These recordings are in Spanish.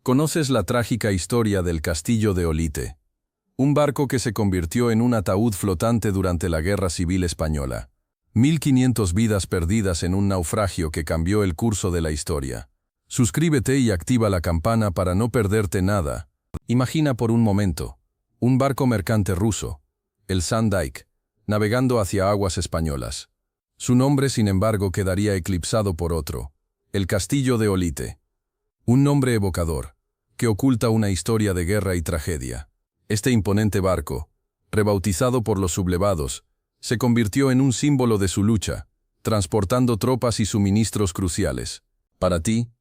Conoces la trágica historia del Castillo de Olite, un barco que se convirtió en un ataúd flotante durante la Guerra Civil Española. 1500 vidas perdidas en un naufragio que cambió el curso de la historia. Suscríbete y activa la campana para no perderte nada. Imagina por un momento un barco mercante ruso, el Sandaik, navegando hacia aguas españolas. Su nombre, sin embargo, quedaría eclipsado por otro, el Castillo de Olite. Un nombre evocador, que oculta una historia de guerra y tragedia. Este imponente barco, rebautizado por los sublevados, se convirtió en un símbolo de su lucha, transportando tropas y suministros cruciales. Para ti,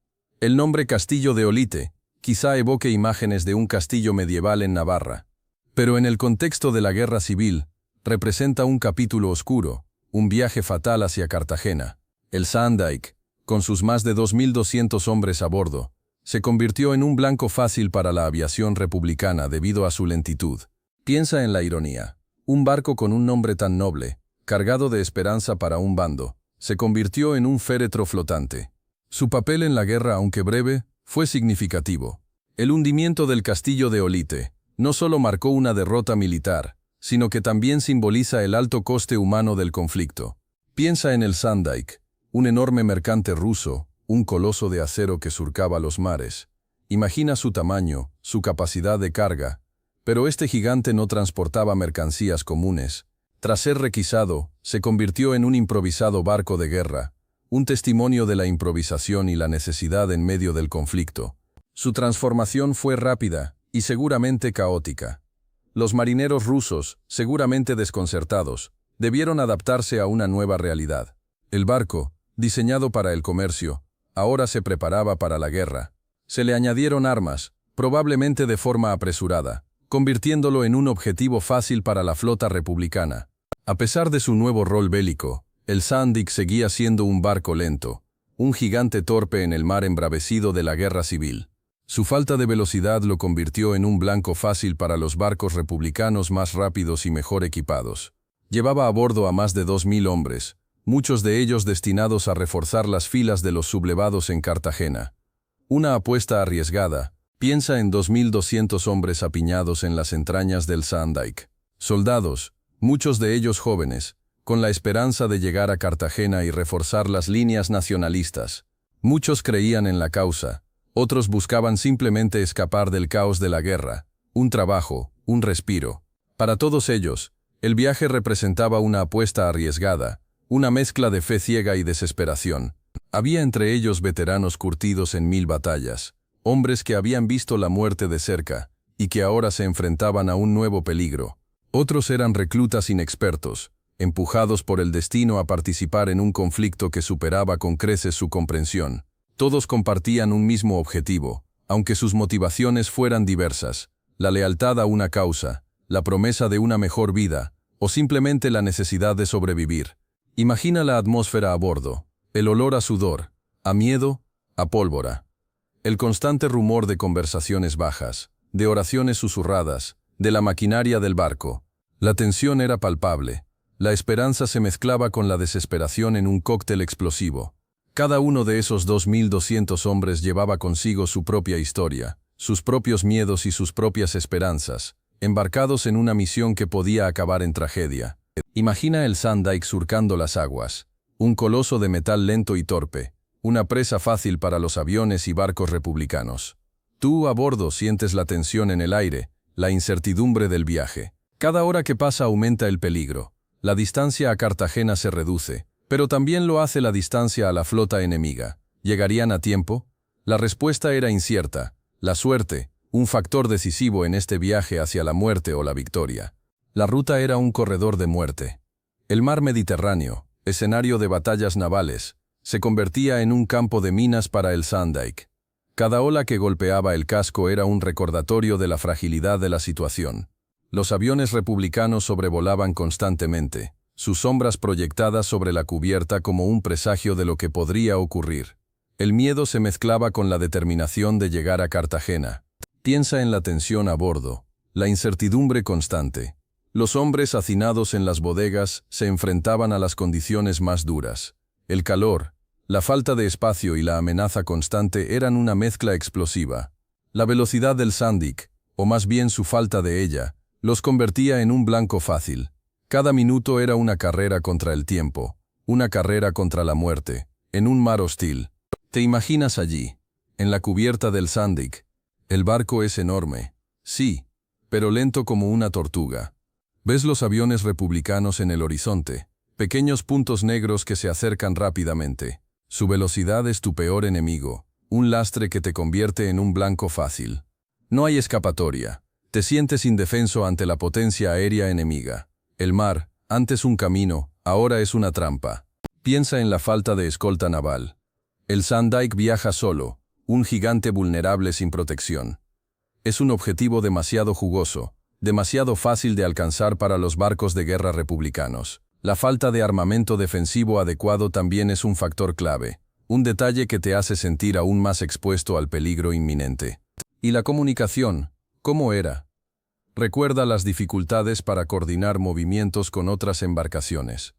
el nombre Castillo de Olite quizá evoque imágenes de un castillo medieval en Navarra, pero en el contexto de la guerra civil, representa un capítulo oscuro, un viaje fatal hacia Cartagena. El Sandaik, con sus más de 2200 hombres a bordo, se convirtió en un blanco fácil para la aviación republicana debido a su lentitud. Piensa en la ironía. Un barco con un nombre tan noble, cargado de esperanza para un bando, se convirtió en un féretro flotante. Su papel en la guerra, aunque breve, fue significativo. El hundimiento del Castillo de Olite no solo marcó una derrota militar, sino que también simboliza el alto coste humano del conflicto. Piensa en el Sandaik, un enorme mercante ruso, un coloso de acero que surcaba los mares. Imagina su tamaño, su capacidad de carga, pero este gigante no transportaba mercancías comunes. Tras ser requisado, se convirtió en un improvisado barco de guerra, un testimonio de la improvisación y la necesidad en medio del conflicto. Su transformación fue rápida y seguramente caótica. Los marineros rusos, seguramente desconcertados, debieron adaptarse a una nueva realidad. El barco, diseñado para el comercio, ahora se preparaba para la guerra. Se le añadieron armas, probablemente de forma apresurada, convirtiéndolo en un objetivo fácil para la flota republicana. A pesar de su nuevo rol bélico, el Sandaik seguía siendo un barco lento, un gigante torpe en el mar embravecido de la guerra civil. Su falta de velocidad lo convirtió en un blanco fácil para los barcos republicanos más rápidos y mejor equipados. Llevaba a bordo a más de 2000 hombres, muchos de ellos destinados a reforzar las filas de los sublevados en Cartagena. Una apuesta arriesgada. Piensa en 2200 hombres apiñados en las entrañas del Sandaik. Soldados, muchos de ellos jóvenes, con la esperanza de llegar a Cartagena y reforzar las líneas nacionalistas. Muchos creían en la causa, otros buscaban simplemente escapar del caos de la guerra, un trabajo, un respiro. Para todos ellos, el viaje representaba una apuesta arriesgada, una mezcla de fe ciega y desesperación. Había entre ellos veteranos curtidos en 1000 batallas, hombres que habían visto la muerte de cerca y que ahora se enfrentaban a un nuevo peligro. Otros eran reclutas inexpertos, empujados por el destino a participar en un conflicto que superaba con creces su comprensión. Todos compartían un mismo objetivo, aunque sus motivaciones fueran diversas: la lealtad a una causa, la promesa de una mejor vida, o simplemente la necesidad de sobrevivir. Imagina la atmósfera a bordo, el olor a sudor, a miedo, a pólvora. El constante rumor de conversaciones bajas, de oraciones susurradas, de la maquinaria del barco. La tensión era palpable. La esperanza se mezclaba con la desesperación en un cóctel explosivo. Cada uno de esos 2200 hombres llevaba consigo su propia historia, sus propios miedos y sus propias esperanzas, embarcados en una misión que podía acabar en tragedia. Imagina el Sandaik surcando las aguas, un coloso de metal lento y torpe, una presa fácil para los aviones y barcos republicanos. Tú a bordo sientes la tensión en el aire, la incertidumbre del viaje. Cada hora que pasa aumenta el peligro. La distancia a Cartagena se reduce, pero también lo hace la distancia a la flota enemiga. ¿Llegarían a tiempo? La respuesta era incierta. La suerte, un factor decisivo en este viaje hacia la muerte o la victoria. La ruta era un corredor de muerte. El mar Mediterráneo, escenario de batallas navales, se convertía en un campo de minas para el Sandaik. Cada ola que golpeaba el casco era un recordatorio de la fragilidad de la situación. Los aviones republicanos sobrevolaban constantemente, sus sombras proyectadas sobre la cubierta como un presagio de lo que podría ocurrir. El miedo se mezclaba con la determinación de llegar a Cartagena. Piensa en la tensión a bordo, la incertidumbre constante. Los hombres hacinados en las bodegas se enfrentaban a las condiciones más duras. El calor, la falta de espacio y la amenaza constante eran una mezcla explosiva. La velocidad del Sandik, o más bien su falta de ella, los convertía en un blanco fácil. Cada minuto era una carrera contra el tiempo, una carrera contra la muerte, en un mar hostil. Te imaginas allí, en la cubierta del Sandik. El barco es enorme, sí, pero lento como una tortuga. Ves los aviones republicanos en el horizonte, pequeños puntos negros que se acercan rápidamente. Su velocidad es tu peor enemigo, un lastre que te convierte en un blanco fácil. No hay escapatoria. Te sientes indefenso ante la potencia aérea enemiga. El mar, antes un camino, ahora es una trampa. Piensa en la falta de escolta naval. El Sandik viaja solo, un gigante vulnerable sin protección. Es un objetivo demasiado jugoso, demasiado fácil de alcanzar para los barcos de guerra republicanos. La falta de armamento defensivo adecuado también es un factor clave, un detalle que te hace sentir aún más expuesto al peligro inminente. ¿Y la comunicación? ¿Cómo era? Recuerda las dificultades para coordinar movimientos con otras embarcaciones.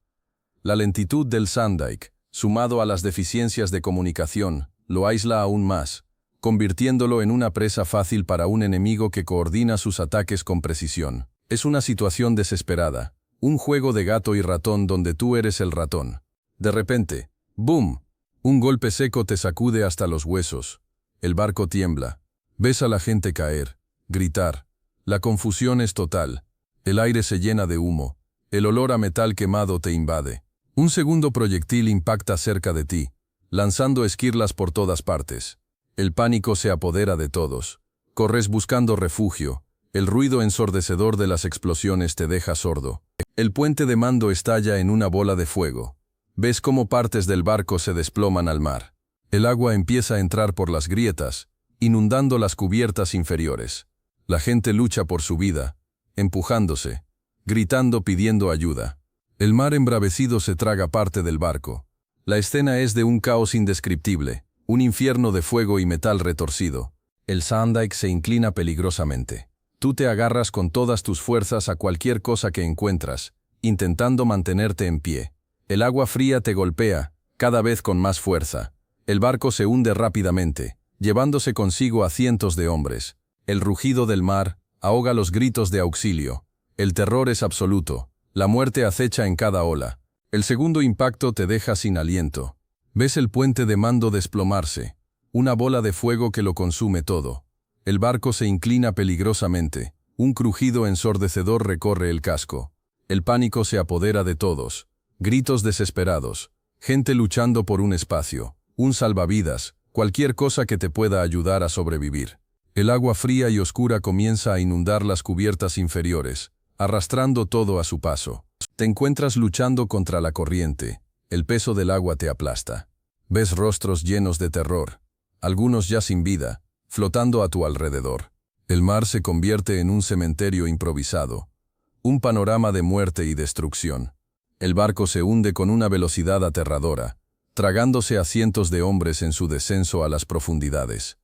La lentitud del Sandik, sumado a las deficiencias de comunicación, lo aísla aún más, convirtiéndolo en una presa fácil para un enemigo que coordina sus ataques con precisión. Es una situación desesperada, un juego de gato y ratón donde tú eres el ratón. De repente, ¡boom! Un golpe seco te sacude hasta los huesos. El barco tiembla. Ves a la gente caer, gritar. La confusión es total. El aire se llena de humo. El olor a metal quemado te invade. Un segundo proyectil impacta cerca de ti, lanzando esquirlas por todas partes. El pánico se apodera de todos. Corres buscando refugio. El ruido ensordecedor de las explosiones te deja sordo. El puente de mando estalla en una bola de fuego. Ves cómo partes del barco se desploman al mar. El agua empieza a entrar por las grietas, inundando las cubiertas inferiores. La gente lucha por su vida, empujándose, gritando pidiendo ayuda. El mar embravecido se traga parte del barco. La escena es de un caos indescriptible, un infierno de fuego y metal retorcido. El Sandik se inclina peligrosamente. Tú te agarras con todas tus fuerzas a cualquier cosa que encuentras, intentando mantenerte en pie. El agua fría te golpea, cada vez con más fuerza. El barco se hunde rápidamente, llevándose consigo a cientos de hombres. El rugido del mar ahoga los gritos de auxilio. El terror es absoluto. La muerte acecha en cada ola. El segundo impacto te deja sin aliento. Ves el puente de mando desplomarse, una bola de fuego que lo consume todo. El barco se inclina peligrosamente. Un crujido ensordecedor recorre el casco. El pánico se apodera de todos. Gritos desesperados. Gente luchando por un espacio, un salvavidas, cualquier cosa que te pueda ayudar a sobrevivir. El agua fría y oscura comienza a inundar las cubiertas inferiores, arrastrando todo a su paso. Te encuentras luchando contra la corriente. El peso del agua te aplasta. Ves rostros llenos de terror, algunos ya sin vida, flotando a tu alrededor. El mar se convierte en un cementerio improvisado, un panorama de muerte y destrucción. El barco se hunde con una velocidad aterradora, tragándose a cientos de hombres en su descenso a las profundidades.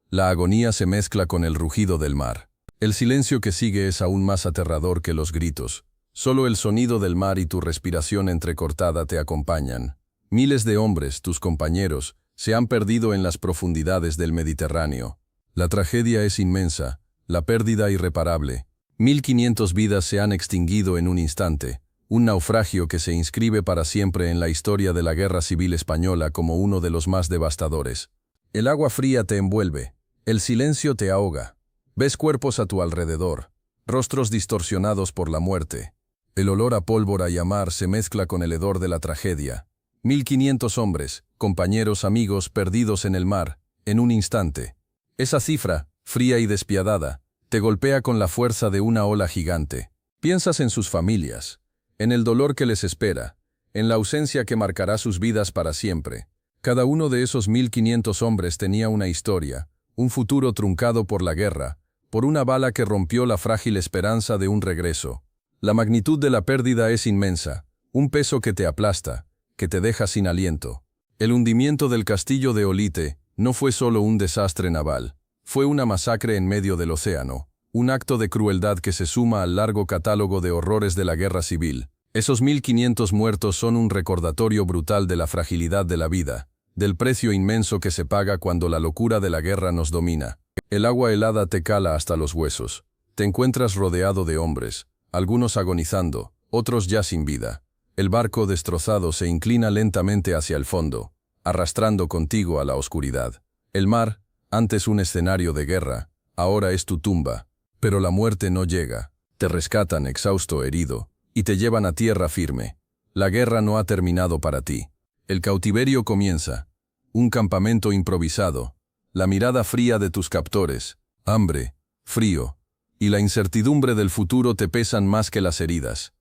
La agonía se mezcla con el rugido del mar. El silencio que sigue es aún más aterrador que los gritos. Solo el sonido del mar y tu respiración entrecortada te acompañan. Miles de hombres, tus compañeros, se han perdido en las profundidades del Mediterráneo. La tragedia es inmensa, la pérdida irreparable. 1500 vidas se han extinguido en un instante, un naufragio que se inscribe para siempre en la historia de la Guerra Civil Española como uno de los más devastadores. El agua fría te envuelve, el silencio te ahoga. Ves cuerpos a tu alrededor, rostros distorsionados por la muerte. El olor a pólvora y a mar se mezcla con el hedor de la tragedia. 1500 hombres, compañeros, amigos, perdidos en el mar, en un instante. Esa cifra, fría y despiadada, te golpea con la fuerza de una ola gigante. Piensas en sus familias, en el dolor que les espera, en la ausencia que marcará sus vidas para siempre. Cada uno de esos 1500 hombres tenía una historia, un futuro truncado por la guerra, por una bala que rompió la frágil esperanza de un regreso. La magnitud de la pérdida es inmensa, un peso que te aplasta, que te deja sin aliento. El hundimiento del castillo de Olite no fue solo un desastre naval, fue una masacre en medio del océano, un acto de crueldad que se suma al largo catálogo de horrores de la guerra civil. Esos 1500 muertos son un recordatorio brutal de la fragilidad de la vida, del precio inmenso que se paga cuando la locura de la guerra nos domina. El agua helada te cala hasta los huesos. Te encuentras rodeado de hombres, algunos agonizando, otros ya sin vida. El barco destrozado se inclina lentamente hacia el fondo, arrastrando contigo a la oscuridad. El mar, antes un escenario de guerra, ahora es tu tumba. Pero la muerte no llega. Te rescatan exhausto, herido, y te llevan a tierra firme. La guerra no ha terminado para ti. El cautiverio comienza. Un campamento improvisado. La mirada fría de tus captores. Hambre, frío, y la incertidumbre del futuro te pesan más que las heridas.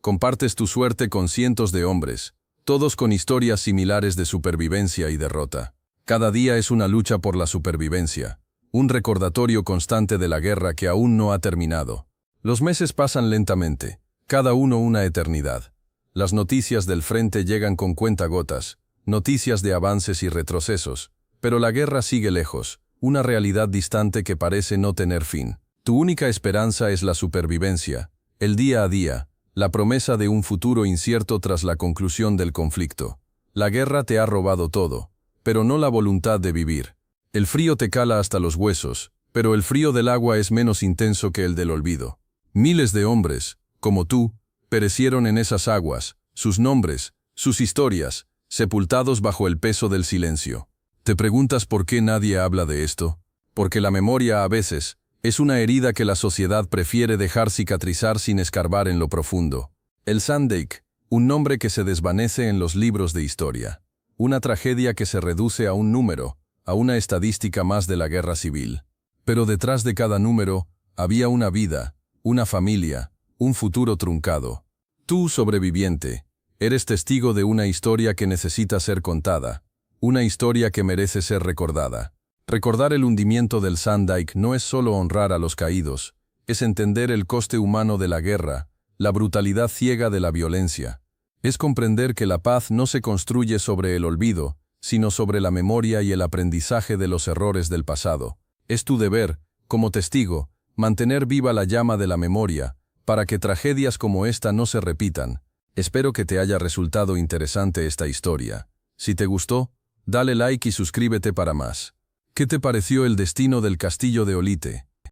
Compartes tu suerte con cientos de hombres, todos con historias similares de supervivencia y derrota. Cada día es una lucha por la supervivencia, un recordatorio constante de la guerra que aún no ha terminado. Los meses pasan lentamente, cada uno una eternidad. Las noticias del frente llegan con cuentagotas, noticias de avances y retrocesos, pero la guerra sigue lejos, una realidad distante que parece no tener fin. Tu única esperanza es la supervivencia, el día a día, la promesa de un futuro incierto tras la conclusión del conflicto. La guerra te ha robado todo, pero no la voluntad de vivir. El frío te cala hasta los huesos, pero el frío del agua es menos intenso que el del olvido. Miles de hombres, como tú, perecieron en esas aguas, sus nombres, sus historias, sepultados bajo el peso del silencio. ¿Te preguntas por qué nadie habla de esto? Porque la memoria, a veces, es una herida que la sociedad prefiere dejar cicatrizar sin escarbar en lo profundo. El Sanddijk, un nombre que se desvanece en los libros de historia. Una tragedia que se reduce a un número, a una estadística más de la guerra civil. Pero detrás de cada número, había una vida, una familia, un futuro truncado. Tú, sobreviviente, eres testigo de una historia que necesita ser contada, una historia que merece ser recordada. Recordar el hundimiento del Sanddijk no es solo honrar a los caídos, es entender el coste humano de la guerra, la brutalidad ciega de la violencia. Es comprender que la paz no se construye sobre el olvido, sino sobre la memoria y el aprendizaje de los errores del pasado. Es tu deber, como testigo, mantener viva la llama de la memoria, para que tragedias como esta no se repitan. Espero que te haya resultado interesante esta historia. Si te gustó, dale like y suscríbete para más. ¿Qué te pareció el destino del castillo de Olite?